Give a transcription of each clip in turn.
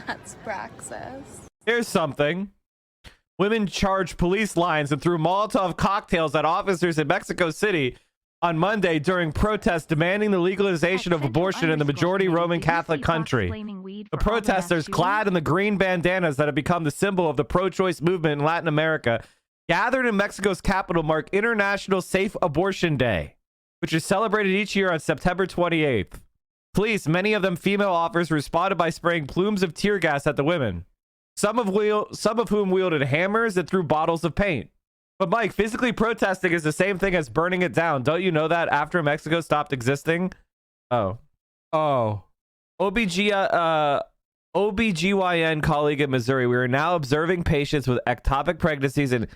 That's praxis. Here's something. Women charged police lines and threw Molotov cocktails at officers in Mexico City on Monday during protests demanding the legalization of abortion in the majority Roman Catholic country. The protesters, clad in the green bandanas that have become the symbol of the pro-choice movement in Latin America, gathered in Mexico's capital mark International Safe Abortion Day, which is celebrated each year on September 28th. Police, many of them female officers, responded by spraying plumes of tear gas at the women, some of whom wielded hammers and threw bottles of paint. But Mike, physically protesting is the same thing as burning it down. Don't you know that after Mexico stopped existing? OBGYN colleague in Missouri, we are now observing patients with ectopic pregnancies and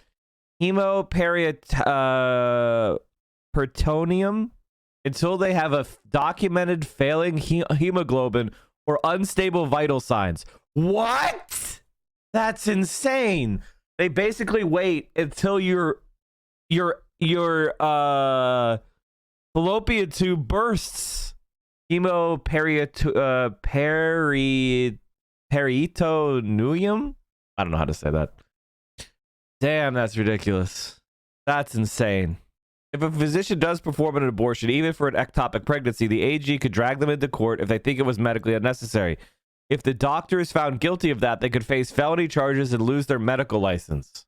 hemoperitoneum until they have a documented failing hemoglobin or unstable vital signs. What? That's insane. They basically wait until your fallopian tube bursts. Peritoneum? I don't know how to say that. Damn, that's ridiculous. That's insane. If a physician does perform an abortion, even for an ectopic pregnancy, the AG could drag them into court if they think it was medically unnecessary. If the doctor is found guilty of that, they could face felony charges and lose their medical license.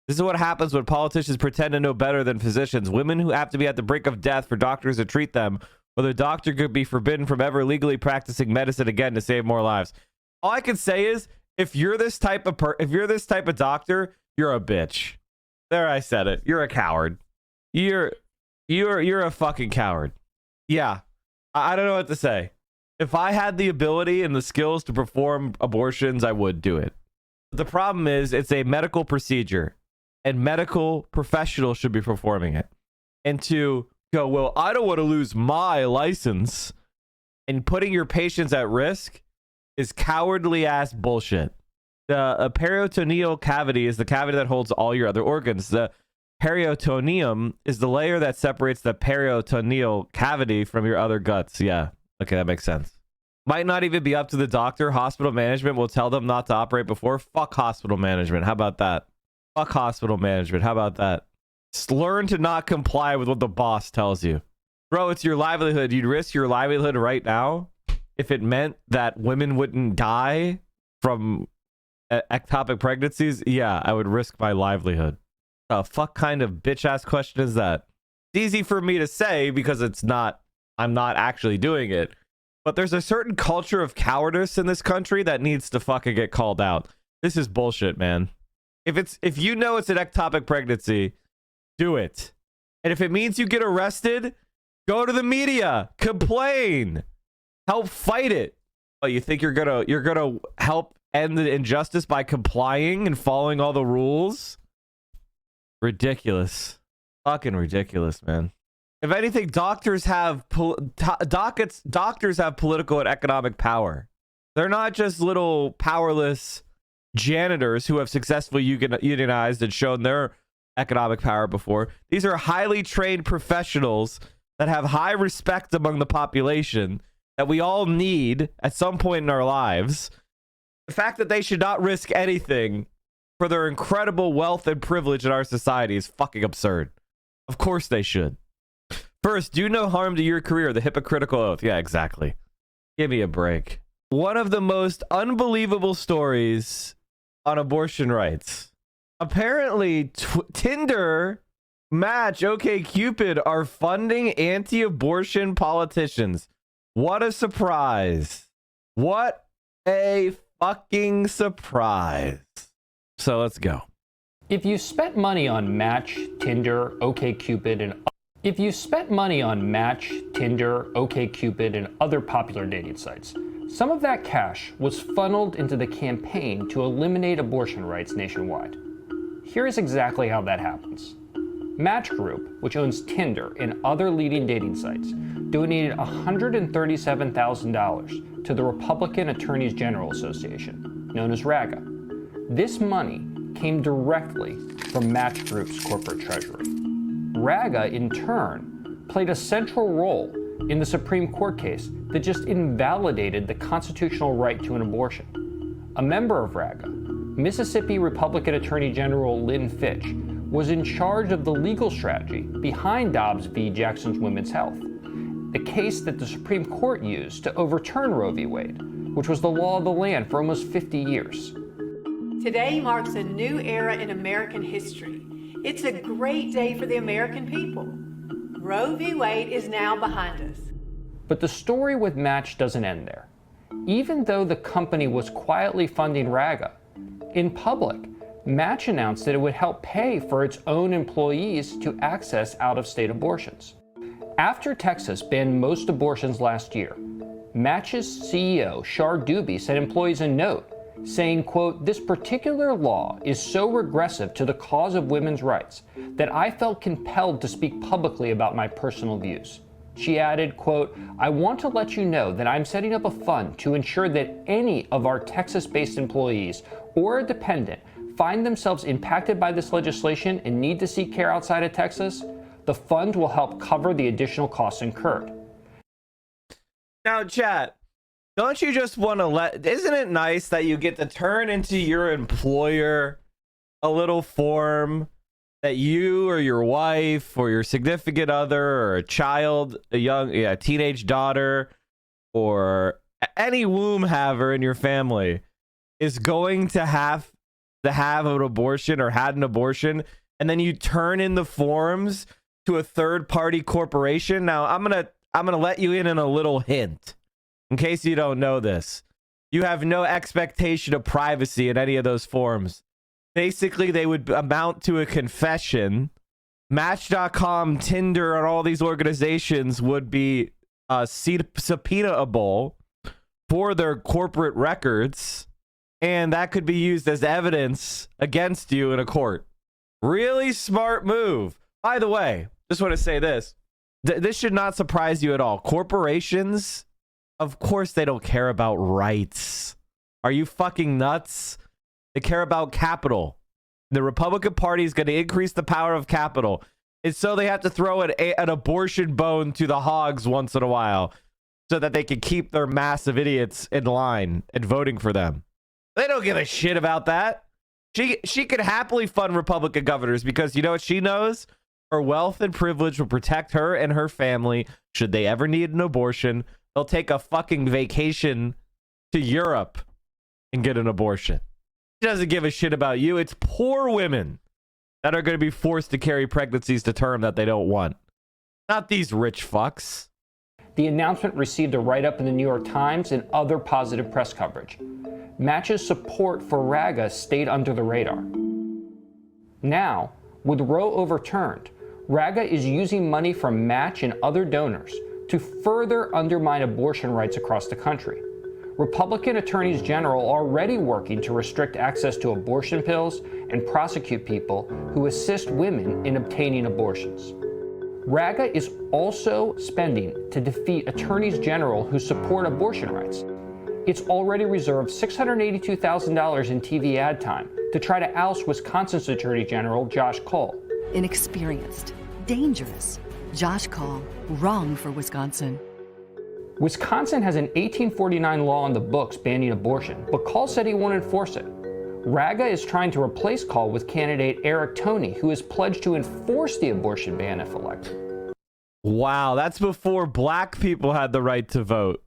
This is what happens when politicians pretend to know better than physicians. Women who have to be at the brink of death for doctors to treat them, or the doctor could be forbidden from ever legally practicing medicine again to save more lives. All I can say is, if you're this type of doctor, you're a bitch. There, I said it. You're a coward. You're a fucking coward. Yeah, I don't know what to say. If I had the ability and the skills to perform abortions, I would do it. The problem is it's a medical procedure and medical professionals should be performing it. And to go, well, I don't want to lose my license and putting your patients at risk is cowardly ass bullshit. The peritoneal cavity is the cavity that holds all your other organs. The peritoneum is the layer that separates the peritoneal cavity from your other guts. Yeah. Okay, that makes sense. Might not even be up to the doctor. Hospital management will tell them not to operate before. Fuck hospital management. How about that? Fuck hospital management. How about that? Just learn to not comply with what the boss tells you. Bro, it's your livelihood. You'd risk your livelihood right now if it meant that women wouldn't die from ectopic pregnancies. Yeah, I would risk my livelihood. The fuck kind of bitch-ass question is that? It's easy for me to say because I'm not actually doing it, but there's a certain culture of cowardice in this country that needs to fucking get called out. This is bullshit, man. If you know it's an ectopic pregnancy, do it. And if it means you get arrested, go to the media, complain, help fight it. Oh, you think you're gonna help end the injustice by complying and following all the rules? Ridiculous. Fucking ridiculous, man. If anything, doctors have political and economic power. They're not just little powerless janitors who have successfully unionized and shown their economic power before. These are highly trained professionals that have high respect among the population that we all need at some point in our lives. The fact that they should not risk anything for their incredible wealth and privilege in our society is fucking absurd. Of course they should. First, do no harm to your career, the hypocritical oath. Yeah, exactly. Give me a break. One of the most unbelievable stories on abortion rights. Apparently, Tinder, Match, OkCupid are funding anti-abortion politicians. What a surprise. What a fucking surprise. So let's go. If you spent money on Match, Tinder, OkCupid, and other popular dating sites, some of that cash was funneled into the campaign to eliminate abortion rights nationwide. Here is exactly how that happens. Match Group, which owns Tinder and other leading dating sites, donated $137,000 to the Republican Attorneys General Association, known as RAGA. This money came directly from Match Group's corporate treasury. RAGA, in turn, played a central role in the Supreme Court case that just invalidated the constitutional right to an abortion. a member of RAGA, Mississippi Republican Attorney General Lynn Fitch, was in charge of the legal strategy behind Dobbs v. Jackson's Women's Health, the case that the Supreme Court used to overturn Roe v. Wade, which was the law of the land for almost 50 years. Today marks a new era in American history. It's a great day for the American people. Roe v. Wade is now behind us. But the story with Match doesn't end there. Even though the company was quietly funding RAGA, in public, Match announced that it would help pay for its own employees to access out-of-state abortions. After Texas banned most abortions last year, Match's CEO, Shar Dubey, sent employees a note saying, quote, "This particular law is so regressive to the cause of women's rights that I felt compelled to speak publicly about my personal views." She added, quote, "I want to let you know that I'm setting up a fund to ensure that any of our Texas-based employees or a dependent find themselves impacted by this legislation and need to seek care outside of Texas. The fund will help cover the additional costs incurred." Now, chat, don't you just want to isn't it nice that you get to turn into your employer a little form that you or your wife or your significant other or a child, a teenage daughter, or any womb haver in your family is going to have an abortion or had an abortion, and then you turn in the forms to a third-party corporation? Now, I'm gonna let you in a little hint, in case you don't know this. You have no expectation of privacy in any of those forms. Basically, they would amount to a confession. Match.com, Tinder, and all these organizations would be subpoenaable for their corporate records, and that could be used as evidence against you in a court. Really smart move. By the way, just want to say this. This should not surprise you at all. Corporations, of course, they don't care about rights. Are you fucking nuts? They care about capital. The Republican Party is going to increase the power of capital. It's so they have to throw an abortion bone to the hogs once in a while so that they can keep their massive idiots in line and voting for them. They don't give a shit about that. She could happily fund Republican governors because you know what she knows? Her wealth and privilege will protect her and her family should they ever need an abortion. They'll take a fucking vacation to Europe and get an abortion. She doesn't give a shit about you. It's poor women that are going to be forced to carry pregnancies to term that they don't want. Not these rich fucks. The announcement received a write-up in the New York Times and other positive press coverage. Match's support for RAGA stayed under the radar. Now, with Roe overturned, RAGA is using money from Match and other donors to further undermine abortion rights across the country. Republican attorneys general are already working to restrict access to abortion pills and prosecute people who assist women in obtaining abortions. RAGA is also spending to defeat attorneys general who support abortion rights. It's already reserved $682,000 in TV ad time to try to oust Wisconsin's Attorney General Josh Cole. Inexperienced, dangerous. Josh Cole, wrong for Wisconsin. Wisconsin has an 1849 law on the books banning abortion, but Cole said he won't enforce it. RAGA is trying to replace Cole with candidate Eric Toney, who has pledged to enforce the abortion ban if elected. Wow, that's before black people had the right to vote,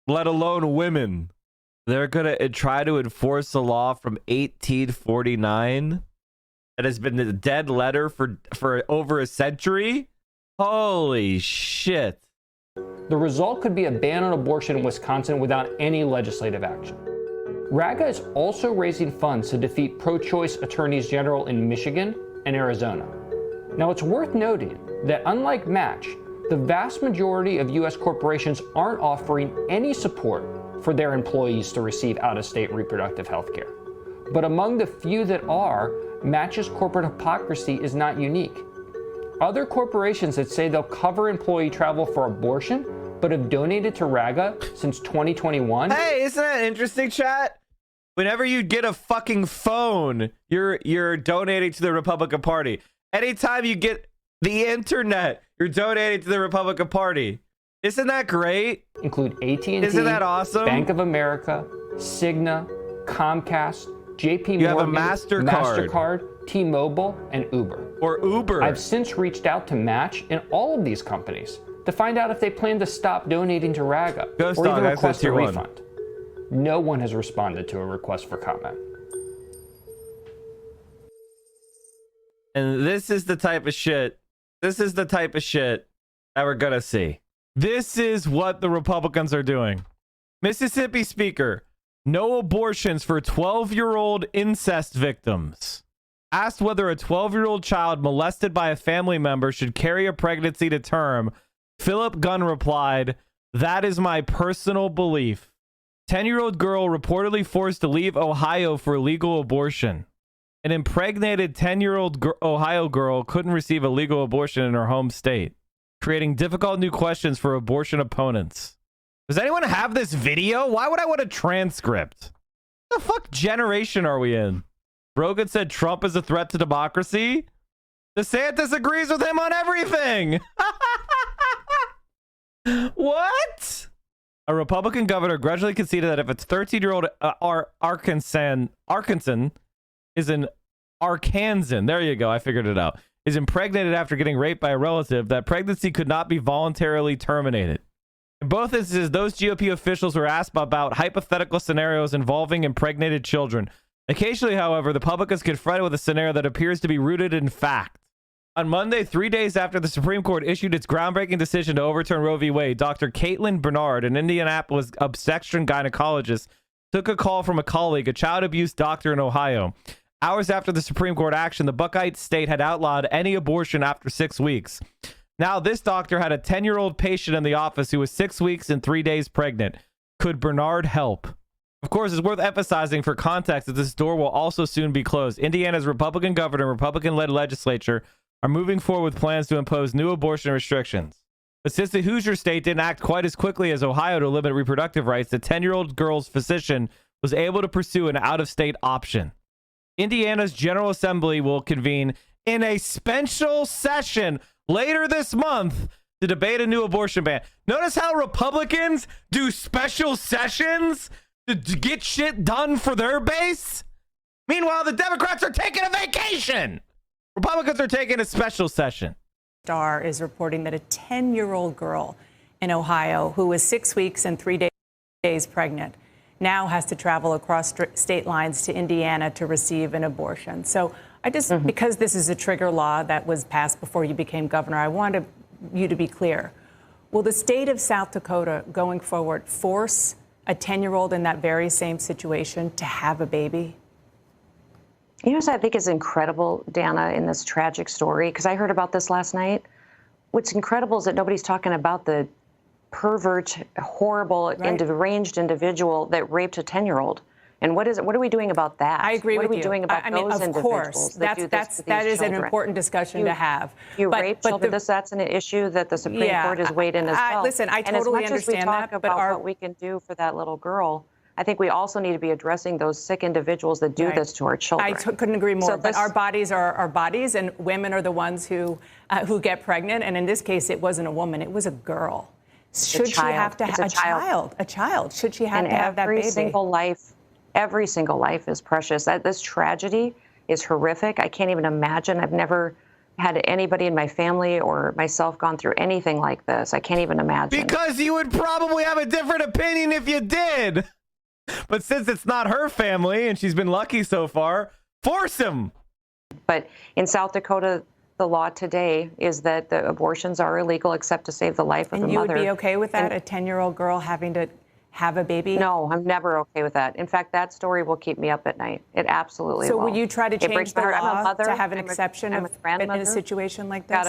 let alone women. They're going to try to enforce a law from 1849 that has been the dead letter for over a century? Holy shit. The result could be a ban on abortion in Wisconsin without any legislative action. RAGA is also raising funds to defeat pro-choice attorneys general in Michigan and Arizona. Now, it's worth noting that unlike Match, the vast majority of U.S. corporations aren't offering any support for their employees to receive out-of-state reproductive health care. But among the few that are, Match's corporate hypocrisy is not unique. Other corporations that say they'll cover employee travel for abortion but have donated to RAGA since 2021. Hey, isn't that interesting, chat? Whenever you get a fucking phone, you're donating to the Republican Party. Anytime you get the internet, you're donating to the Republican Party. Isn't that great? Include AT&T, Isn't that awesome? Bank of America, Cigna, Comcast, JP You have a Morgan, MasterCard. MasterCard, T-Mobile, and Uber. Or Uber. I've since reached out to Match and all of these companies to find out if they plan to stop donating to RAGA Ghost or Dog, even I said request a tier one. refund. No one has responded to a request for comment. And this is the type of shit. This is the type of shit that we're gonna see. This is what the Republicans are doing. Mississippi Speaker, no abortions for 12-year-old incest victims. Asked whether a 12-year-old child molested by a family member should carry a pregnancy to term, Philip Gunn replied, "That is my personal belief." 10-year-old girl reportedly forced to leave Ohio for legal abortion. An impregnated 10-year-old Ohio girl couldn't receive a legal abortion in her home state, creating difficult new questions for abortion opponents. Does anyone have this video? Why would I want a transcript? What the fuck generation are we in? Rogan said Trump is a threat to democracy. DeSantis agrees with him on everything. What? A Republican governor grudgingly conceded that if a 13-year-old Arkansan is an Arkansan, there you go, I figured it out, is impregnated after getting raped by a relative, that pregnancy could not be voluntarily terminated. In both instances, those GOP officials were asked about hypothetical scenarios involving impregnated children. Occasionally, however, the public is confronted with a scenario that appears to be rooted in fact. On Monday, 3 days after the Supreme Court issued its groundbreaking decision to overturn Roe v. Wade, Dr. Caitlin Bernard, an Indianapolis obstetrician gynecologist, took a call from a colleague, a child abuse doctor in Ohio. Hours after the Supreme Court action, the Buckeye state had outlawed any abortion after 6 weeks. Now, this doctor had a 10-year-old patient in the office who was 6 weeks and 3 days pregnant. Could Bernard help? Of course, it's worth emphasizing for context that this door will also soon be closed. Indiana's Republican governor and Republican-led legislature are moving forward with plans to impose new abortion restrictions. But since the Hoosier state didn't act quite as quickly as Ohio to limit reproductive rights, the 10-year-old girl's physician was able to pursue an out-of-state option. Indiana's General Assembly will convene in a special session later this month to debate a new abortion ban. Notice how Republicans do special sessions to get shit done for their base? Meanwhile, the Democrats are taking a vacation. Republicans are taking a special session. Star is reporting that a 10-year-old girl in Ohio who was 6 weeks and 3 days pregnant now has to travel across state lines to Indiana to receive an abortion. So I just, because this is a trigger law that was passed before you became governor, I wanted you to be clear. Will the state of South Dakota going forward force a 10-year-old in that very same situation to have a baby? You know what I think is incredible, Dana, in this tragic story, because I heard about this last night. What's incredible is that nobody's talking about the pervert, horrible, deranged individual that raped a 10-year-old. And what are we doing about that? I agree with you. What are we doing about those individuals? Of course, that is an important discussion to have. You rape children. That's an issue that the Supreme Court has weighed in as well. Listen, I totally understand that. But what we can do for that little girl, I think we also need to be addressing those sick individuals that do this to our children. I couldn't agree more. But our bodies are our bodies, and women are the ones who get pregnant. And in this case, it wasn't a woman; it was a girl. Should she have to have a child? A child. Should she have to have that baby? Every single life is precious. This tragedy is horrific. I can't even imagine. I've never had anybody in my family or myself gone through anything like this. I can't even imagine. Because you would probably have a different opinion if you did. But since it's not her family and she's been lucky so far, force him. But in South Dakota, the law today is that the abortions are illegal except to save the life of the mother. And you would be okay with that, a 10-year-old girl having to have a baby? No, I'm never okay with that. In fact, that story will keep me up at night. It absolutely will. So will you try to change the law to have an exception in a situation like this?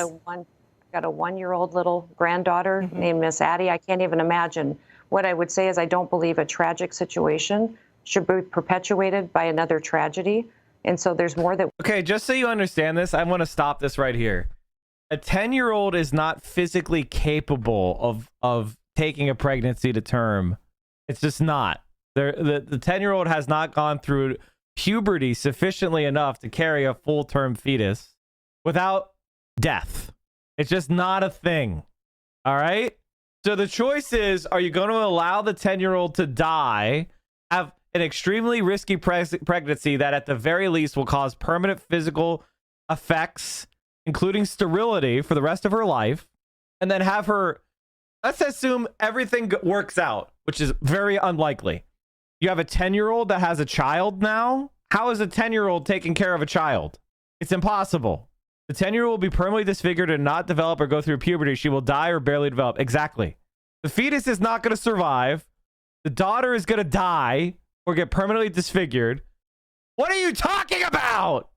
Got a 1-year-old little granddaughter named Miss Addie. I can't even imagine. What I would say is I don't believe a tragic situation should be perpetuated by another tragedy. And so there's more that... Okay, just so you understand this, I want to stop this right here. A 10-year-old is not physically capable of taking a pregnancy to term. It's just not. The 10-year-old has not gone through puberty sufficiently enough to carry a full-term fetus without death. It's just not a thing. All right? So the choice is, are you going to allow the 10-year-old to die, have an extremely risky pregnancy that at the very least will cause permanent physical effects, including sterility for the rest of her life, and then have her, let's assume everything works out, which is very unlikely. You have a 10-year-old that has a child now. How is a 10-year-old taking care of a child? It's impossible. The 10-year-old will be permanently disfigured and not develop or go through puberty. She will die or barely develop. Exactly. The fetus is not going to survive. The daughter is going to die or get permanently disfigured. What are you talking about?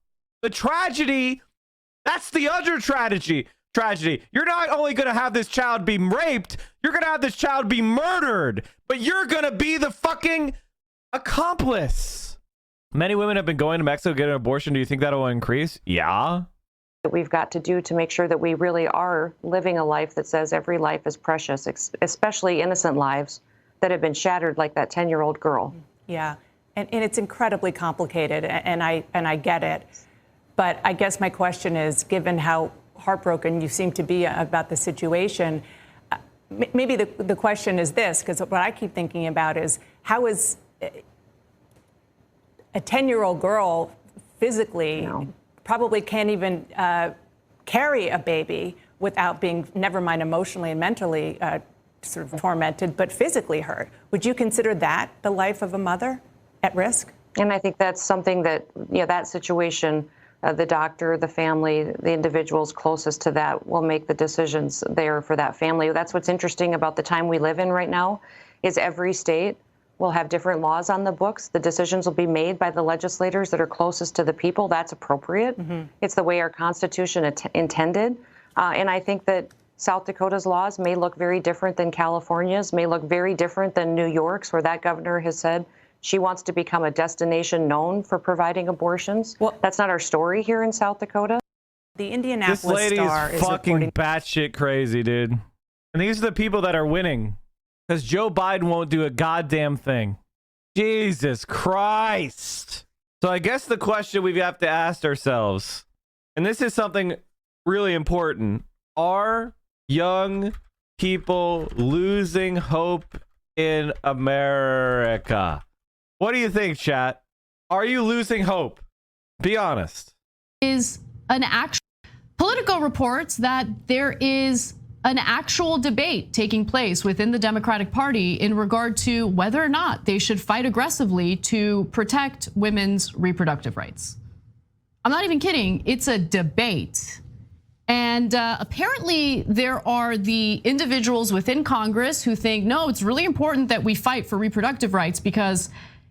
The tragedy, that's the other tragedy. You're not only going to have this child be raped, you're going to have this child be murdered, but you're going to be the fucking accomplice. Many women have been going to Mexico to get an abortion. Do you think that will increase? Yeah. That we've got to do to make sure that we really are living a life that says every life is precious, especially innocent lives that have been shattered like that 10-year-old girl. Yeah, and it's incredibly complicated, and I get it. But I guess my question is, given how heartbroken you seem to be about the situation, maybe the question is this, because what I keep thinking about is, how is a 10-year-old girl physically probably can't even carry a baby without being, never mind emotionally and mentally sort of tormented, but physically hurt. Would you consider that the life of a mother at risk? And I think that's something that, that situation, the doctor, the family, the individuals closest to that will make the decisions there for that family. That's what's interesting about the time we live in right now, is every state will have different laws on the books. The decisions will be made by the legislators that are closest to the people. That's appropriate. It's the way our Constitution intended. And I think that South Dakota's laws may look very different than California's, may look very different than New York's, where that governor has said she wants to become a destination known for providing abortions. Well, that's not our story here in South Dakota. The Indianapolis This lady Star is is fucking reporting batshit crazy, dude. And these are the people that are winning, because Joe Biden won't do a goddamn thing. Jesus Christ. So I guess the question we have to ask ourselves, and this is something really important, are young people losing hope in America? What do you think, chat? Are you losing hope? Be honest. Is an actual Politico reports that there is an actual debate taking place within the Democratic Party in regard to whether or not they should fight aggressively to protect women's reproductive rights. I'm not even kidding. It's a debate. And apparently there are the individuals within Congress who think, no, it's really important that we fight for reproductive rights because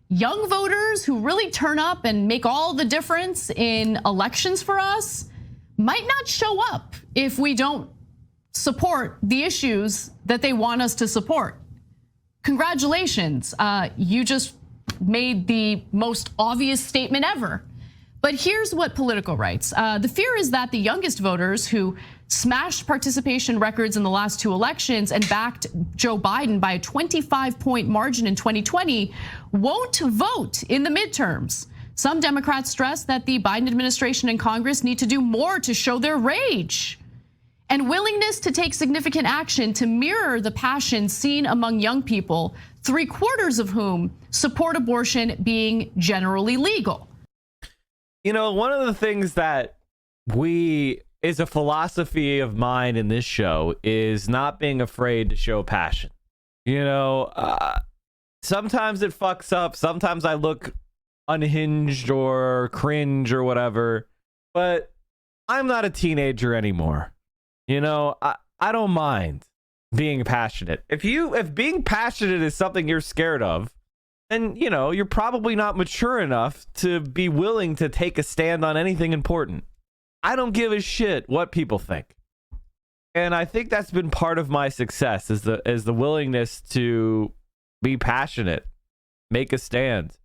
young voters who really turn up and make all the difference in elections for us might not show up if we don't support the issues that they want us to support. Congratulations, you just made the most obvious statement ever. But here's what Politico writes. The fear is that the youngest voters who smashed participation records in the last two elections and backed Joe Biden by a 25-point margin in 2020 won't vote in the midterms. Some Democrats stress that the Biden administration and Congress need to do more to show their rage and willingness to take significant action to mirror the passion seen among young people, 3/4 of whom support abortion being generally legal. You know, one of the things that is a philosophy of mine in this show is not being afraid to show passion. You know, sometimes it fucks up. Sometimes I look unhinged or cringe or whatever, but I'm not a teenager anymore. You know, I don't mind being passionate. If being passionate is something you're scared of, then, you know, you're probably not mature enough to be willing to take a stand on anything important. I don't give a shit what people think. And I think that's been part of my success is the willingness to be passionate, make a stand,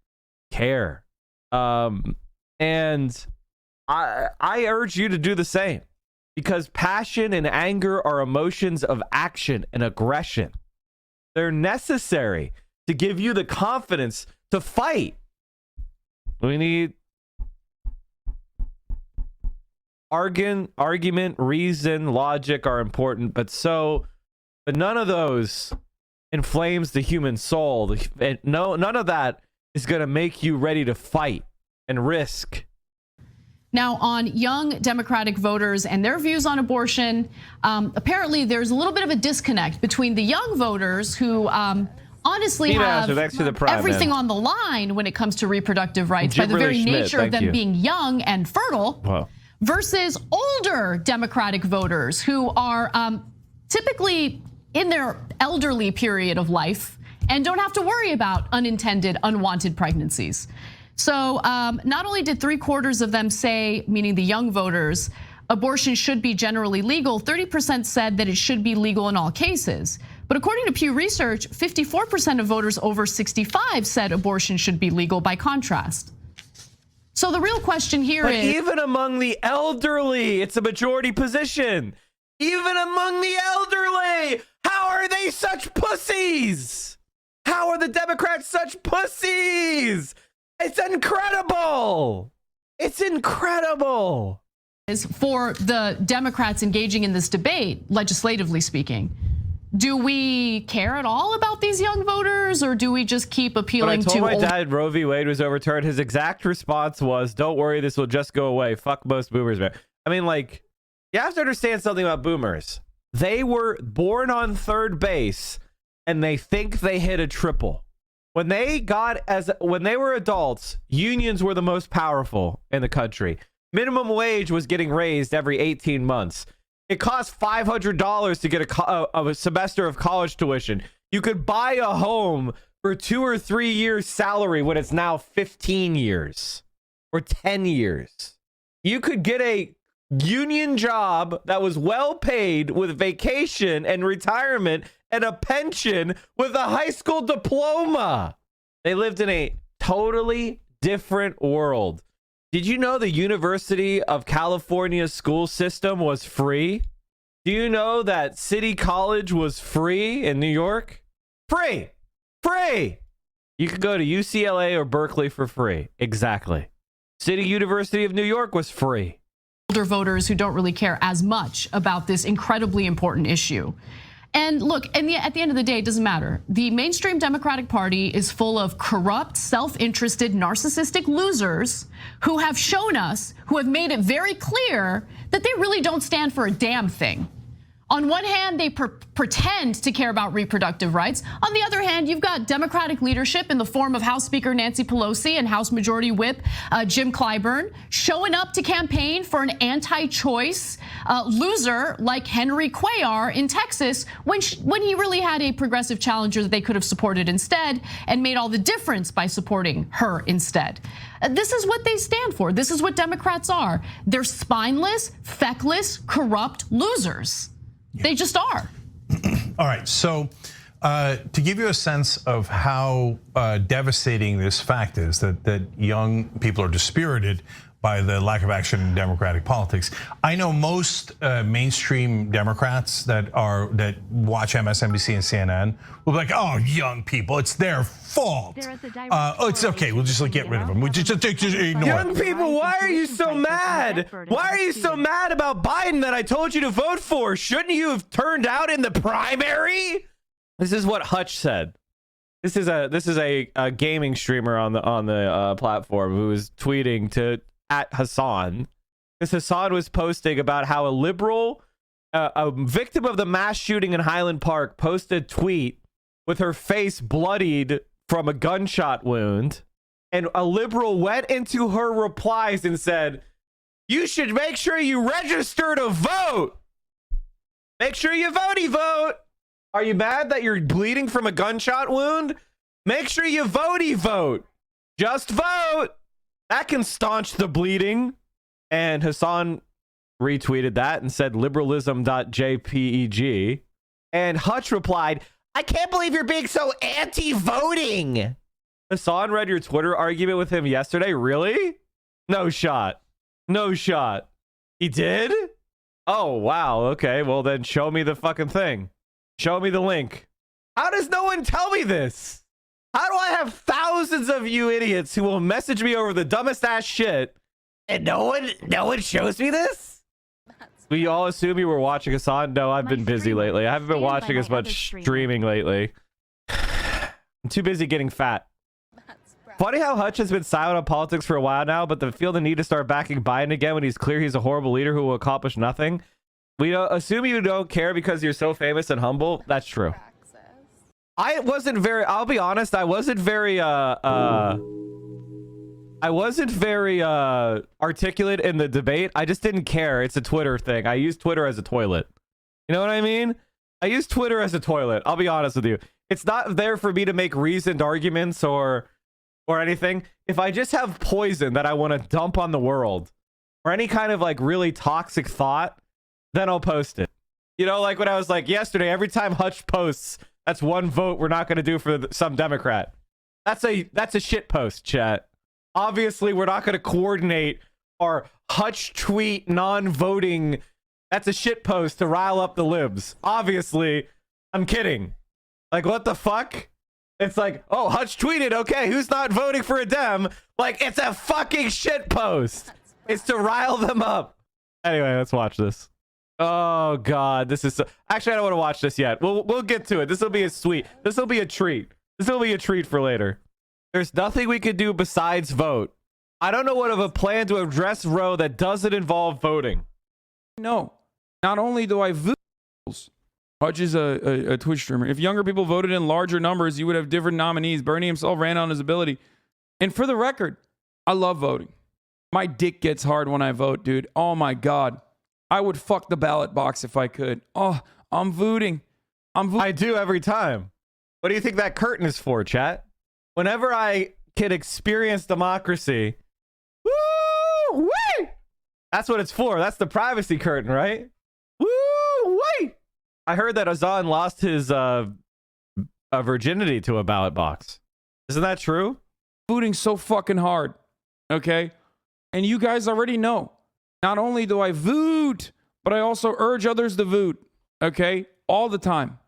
care. And I urge you to do the same, because passion and anger are emotions of action and aggression. They're necessary to give you the confidence to fight. We need argument, reason, logic are important, but none of those inflames the human soul. None of that is going to make you ready to fight and risk. Now, on young Democratic voters and their views on abortion, apparently there's a little bit of a disconnect between the young voters who honestly have everything on the line when it comes to reproductive rights by the very nature of them being young and fertile, versus older Democratic voters who are typically in their elderly period of life and don't have to worry about unintended, unwanted pregnancies. So not only did 3/4 of them say, meaning the young voters, abortion should be generally legal, 30% said that it should be legal in all cases. But according to Pew Research, 54% of voters over 65 said abortion should be legal by contrast. So the real question here is, even among the elderly, it's a majority position. Even among the elderly, how are they such pussies? How are the Democrats such pussies? It's incredible. It's incredible. Is for the Democrats engaging in this debate, legislatively speaking, do we care at all about these young voters, or do we just keep appealing to? When I told my dad Roe v. Wade was overturned, his exact response was, "Don't worry, this will just go away. Fuck most boomers, man." I mean, like, you have to understand something about boomers. They were born on third base, and they think they hit a triple. When they were adults, unions were the most powerful in the country. Minimum wage was getting raised every 18 months. It cost $500 to get a semester of college tuition. You could buy a home for 2 or 3 years salary when it's now 15 years or 10 years. You could get a union job that was well paid with vacation and retirement and a pension with a high school diploma. They lived in a totally different world. Did you know the University of California school system was free? Do you know that City College was free in New York? Free! Free! You could go to UCLA or Berkeley for free. Exactly. City University of New York was free. Older voters who don't really care as much about this incredibly important issue. And look, at the end of the day, it doesn't matter. The mainstream Democratic Party is full of corrupt, self-interested, narcissistic losers who have shown us, who have made it very clear that they really don't stand for a damn thing. On one hand, they pretend to care about reproductive rights. On the other hand, you've got Democratic leadership in the form of House Speaker Nancy Pelosi and House Majority Whip Jim Clyburn showing up to campaign for an anti-choice loser like Henry Cuellar in Texas when he really had a progressive challenger that they could have supported instead and made all the difference by supporting her instead. This is what they stand for. This is what Democrats are. They're spineless, feckless, corrupt losers. They just are. All right, so to give you a sense of how devastating this fact is, that young people are dispirited by the lack of action in Democratic politics. I know most mainstream Democrats that watch MSNBC and CNN will be like, "Oh, young people, it's their fault. Oh, it's okay. We'll just get rid of them. We just ignore young people. Why are you so mad? Why are you so mad about Biden that I told you to vote for? Shouldn't you have turned out in the primary?" This is what Hutch said. This is a gaming streamer on the platform who was tweeting to @Hasan. Because Hasan was posting about how a liberal, a victim of the mass shooting in Highland Park, posted a tweet with her face bloodied from a gunshot wound. And a liberal went into her replies and said, "You should make sure you register to vote. Make sure you vote. Are you mad that you're bleeding from a gunshot wound? Make sure you vote. Just vote. That can staunch the bleeding." And Hasan retweeted that and said liberalism.jpeg. And Hutch replied, "I can't believe you're being so anti-voting." Hasan read your Twitter argument with him yesterday. Really? No shot. He did? Oh, wow. Okay, well then show me the fucking thing. Show me the link. How does no one tell me this? How do I have thousands of you idiots who will message me over the dumbest ass shit and no one shows me this? We all assume you were watching Hasan. No, I've been busy lately. I haven't been watching as much streaming lately. I'm too busy getting fat. Funny how Hutch has been silent on politics for a while now, but they feel the need to start backing Biden again when he's clear he's a horrible leader who will accomplish nothing. We don't assume you don't care because you're so famous and humble. That's true. I wasn't very, I'll be honest, I wasn't very articulate in the debate. I just didn't care. It's a Twitter thing. I use Twitter as a toilet. You know what I mean? I use Twitter as a toilet. I'll be honest with you. It's not there for me to make reasoned arguments or anything. If I just have poison that I want to dump on the world or any kind of like really toxic thought, then I'll post it. You know, like when I was like yesterday, every time Hutch posts, that's one vote we're not going to do for some Democrat. That's a shit post, chat. Obviously, we're not going to coordinate our Hutch tweet non-voting. That's a shit post to rile up the libs. Obviously, I'm kidding. Like, what the fuck? It's like, oh, Hutch tweeted, okay, who's not voting for a Dem? Like, it's a fucking shit post. It's to rile them up. Anyway, let's watch this. Oh God, this is so... Actually, I don't want to watch this yet. We'll get to it. This will be a sweet. This will be a treat. This will be a treat for later. There's nothing we could do besides vote. I don't know what of a plan to address Roe that doesn't involve voting. No, not only do I vote, Hutch is a Twitch streamer. If younger people voted in larger numbers, you would have different nominees. Bernie himself ran on his ability. And for the record, I love voting. My dick gets hard when I vote, dude. Oh my God. I would fuck the ballot box if I could. Oh, I'm voting. I do every time. What do you think that curtain is for, chat? Whenever I can experience democracy, woo-wee! That's what it's for. That's the privacy curtain, right? Woo-wee! I heard that Hasan lost his virginity to a ballot box. Isn't that true? Voting so fucking hard, okay? And you guys already know. Not only do I vote, but I also urge others to vote, okay? All the time.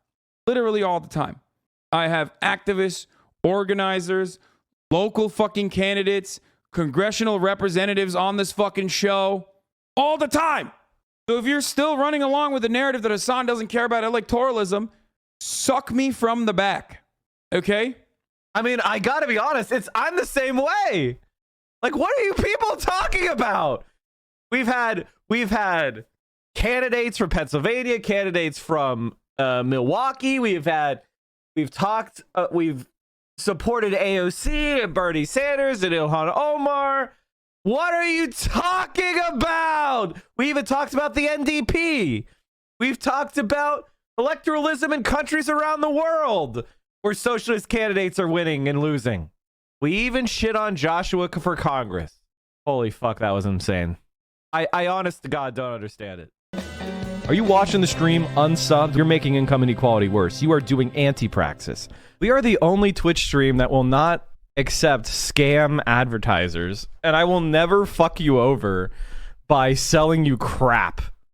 Literally all the time. I have activists, organizers, local fucking candidates, congressional representatives on this fucking show all the time. So if you're still running along with the narrative that Hasan doesn't care about electoralism, suck me from the back, okay? I mean, I gotta be honest, I'm the same way. Like, what are you people talking about? We've had candidates from Pennsylvania, candidates from Milwaukee. We've supported AOC and Bernie Sanders and Ilhan Omar. What are you talking about? We even talked about the NDP. We've talked about electoralism in countries around the world where socialist candidates are winning and losing. We even shit on Joshua for Congress. Holy fuck, that was insane. I honest to God don't understand it. Are you watching the stream unsubbed? You're making income inequality worse. You are doing anti-praxis. We are the only Twitch stream that will not accept scam advertisers, and I will never fuck you over by selling you crap.